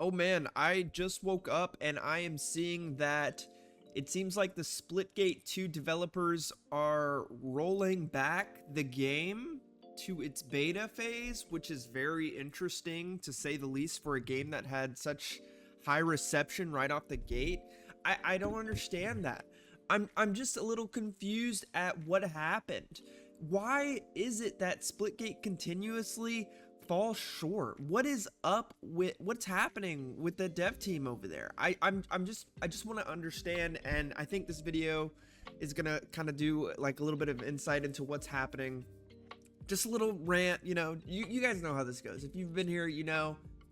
Oh man, I just woke up and I am seeing that it seems like the Splitgate 2 developers are rolling back the game to its beta phase, which is very interesting to say the least for a game that had such high reception right off the gate. I don't understand that. I'm just a little confused at what happened. Why is it that Splitgate continuously falls short? What is up with what's happening with the dev team over there? I just want to understand, and I think this video is gonna kind of do like a little bit of insight into what's happening. Just a little rant, you guys know how this goes. If you've been here,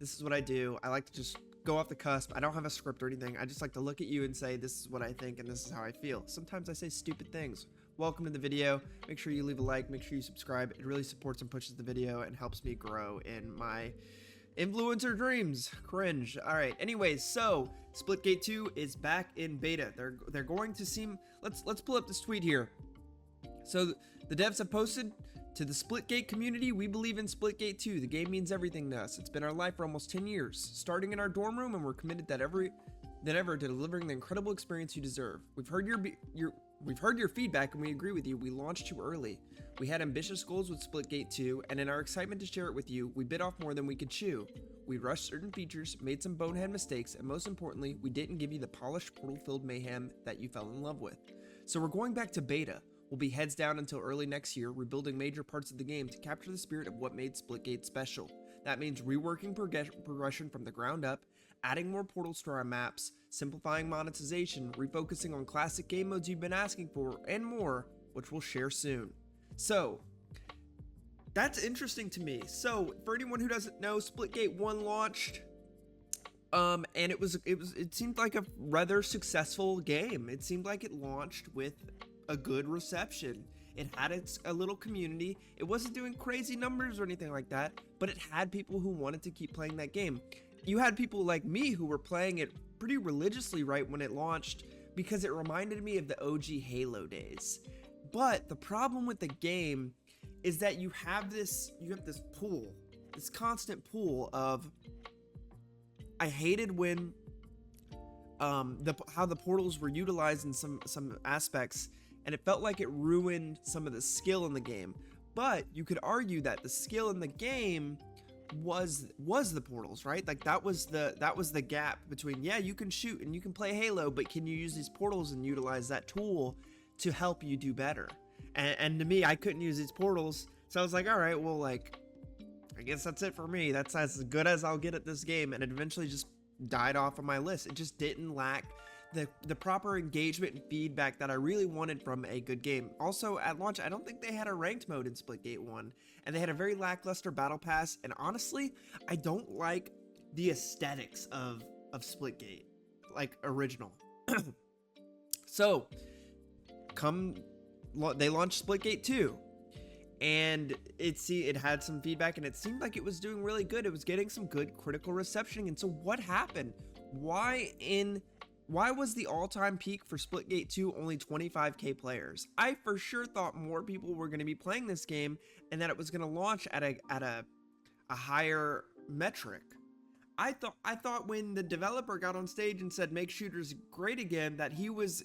this is what I do. I like to just go off the cusp. I don't have a script or anything. I just like to look at you and say, this is what I think and this is how I feel. Sometimes I say stupid things. Welcome to the video. Make sure you leave a like, make sure you subscribe. It really supports and pushes the video and helps me grow in my influencer dreams. Cringe. All right. Anyways, so Splitgate 2 is back in beta. They're going to seem, let's pull up this tweet here. So the devs have posted to the Splitgate community, we believe in Splitgate 2. The game means everything to us. It's been our life for almost 10 years, starting in our dorm room, and we're committed that ever to delivering the incredible experience you deserve. We've heard your feedback and we agree with you. We launched too early. We had ambitious goals with Splitgate 2, and in our excitement to share it with you, we bit off more than we could chew. We rushed certain features, made some bonehead mistakes, and most importantly, we didn't give you the polished portal-filled mayhem that you fell in love with. So we're going back to beta. We'll be heads down until early next year, rebuilding major parts of the game to capture the spirit of what made Splitgate special. That means reworking progression from the ground up, adding more portals to our maps, simplifying monetization, refocusing on classic game modes you've been asking for, and more, which we'll share soon. So, that's interesting to me. So, for anyone who doesn't know, Splitgate 1 launched, and it seemed like a rather successful game. It seemed like it launched with a good reception. It had a little community. It wasn't doing crazy numbers or anything like that, but it had people who wanted to keep playing that game. You had people like me who were playing it pretty religiously right when it launched because it reminded me of the OG Halo days. But the problem with the game is that you have this pool, this constant pool of, I hated when how the portals were utilized in some aspects, and it felt like it ruined some of the skill in the game. But you could argue that the skill in the game was the portals, right? Like that was the gap between, yeah, you can shoot and you can play Halo, but can you use these portals and utilize that tool to help you do better? And to me, I couldn't use these portals, so I was like, all right, well, like, I guess that's it for me. That's as good as I'll get at this game, and it eventually just died off of my list. It just didn't lack the proper engagement and feedback that I really wanted from a good game. Also, at launch, I don't think they had a ranked mode in Splitgate 1, and they had a very lackluster battle pass, and honestly, I don't like the aesthetics of Splitgate, like original. So, they launched Splitgate 2, and it had some feedback, and it seemed like it was doing really good. It was getting some good critical reception. And so what happened? Why was the all-time peak for Splitgate 2 only 25k players? I for sure thought more people were going to be playing this game and that it was going to launch at a higher metric. I thought when the developer got on stage and said make shooters great again, that he was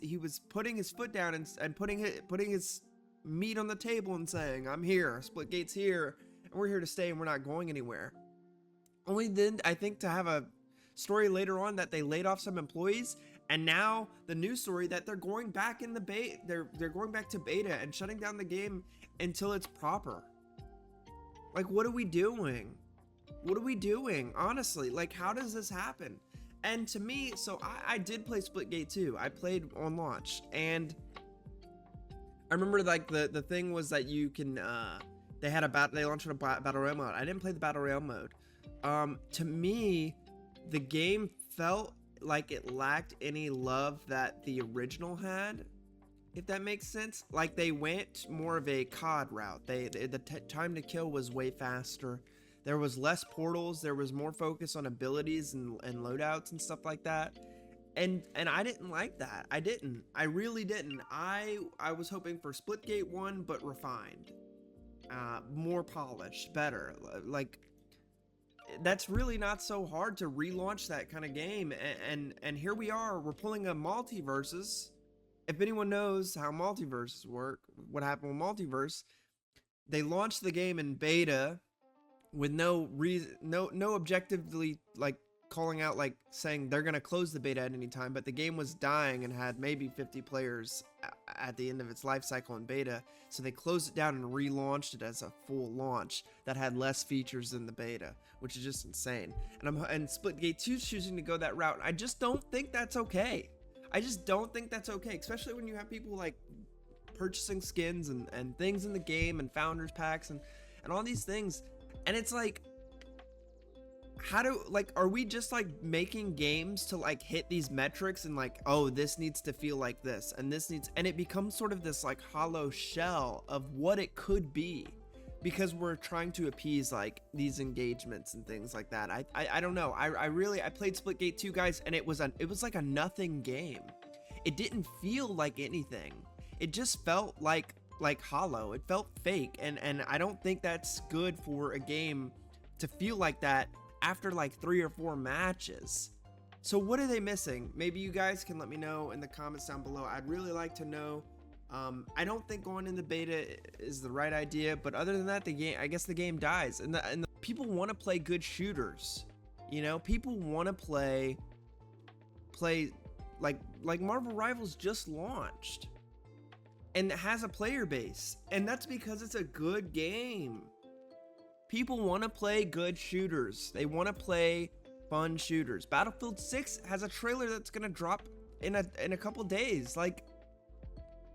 putting his foot down and putting his meat on the table and saying, I'm here, Splitgate's here, and we're here to stay and we're not going anywhere. Only then, I think, to have a story later on that they laid off some employees, and now the news story that they're going back in the beta, they're going back to beta and shutting down the game until it's proper. Like, what are we doing? What are we doing? Honestly, like, how does this happen? And to me, so I did play Splitgate 2. I played on launch, and I remember like the thing was that you can they launched a battle royale mode. I didn't play the battle royale mode. To me, the game felt like it lacked any love that the original had, if that makes sense. Like they went more of a COD route. The time to kill was way faster. There was less portals. There was more focus on abilities and loadouts and stuff like that. And I didn't like that. I really didn't. I was hoping for Splitgate 1, but refined, more polished, better. Like, that's really not so hard to relaunch that kind of game. And here we are, we're pulling a multiverses. If anyone knows how multiverses work, what happened with multiverse, they launched the game in beta with no reason, no objectively like calling out, like saying they're gonna close the beta at any time, but the game was dying and had maybe 50 players at the end of its life cycle in beta, so they closed it down and relaunched it as a full launch that had less features than the beta, which is just insane. And Splitgate 2 is choosing to go that route. I just don't think that's okay. I just don't think that's okay, especially when you have people like purchasing skins and things in the game and founders packs and all these things. And it's like, how do, like, are we just like making games to like hit these metrics and like, oh, this needs to feel like this and this needs, and it becomes sort of this like hollow shell of what it could be, because we're trying to appease like these engagements and things like that. I don't know. I played Splitgate 2, guys, and it was like a nothing game. It didn't feel like anything. It just felt like hollow. It felt fake, and I don't think that's good for a game to feel like that after like 3 or 4 matches. So what are they missing? Maybe you guys can let me know in the comments down below. I'd really like to know. I don't think going into beta is the right idea, but other than that, the game, I guess the game dies, and the people want to play good shooters. You know, people want to play like Marvel Rivals just launched and it has a player base, and that's because it's a good game. People want to play good shooters. They want to play fun shooters. Battlefield 6 has a trailer that's gonna drop in a couple days. Like,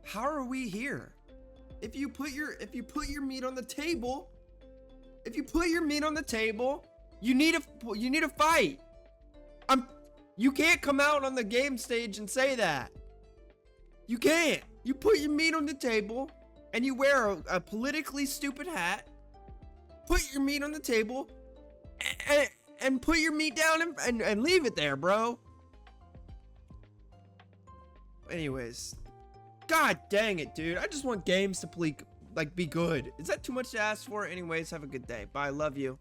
how are we here? If you put your meat on the table, you need a fight. You can't come out on the game stage and say that. You can't. You put your meat on the table and you wear a politically stupid hat. Put your meat on the table and put your meat down and leave it there, bro. Anyways, god dang it, dude. I just want games to be good. Is that too much to ask for? Anyways, have a good day. Bye. Love you.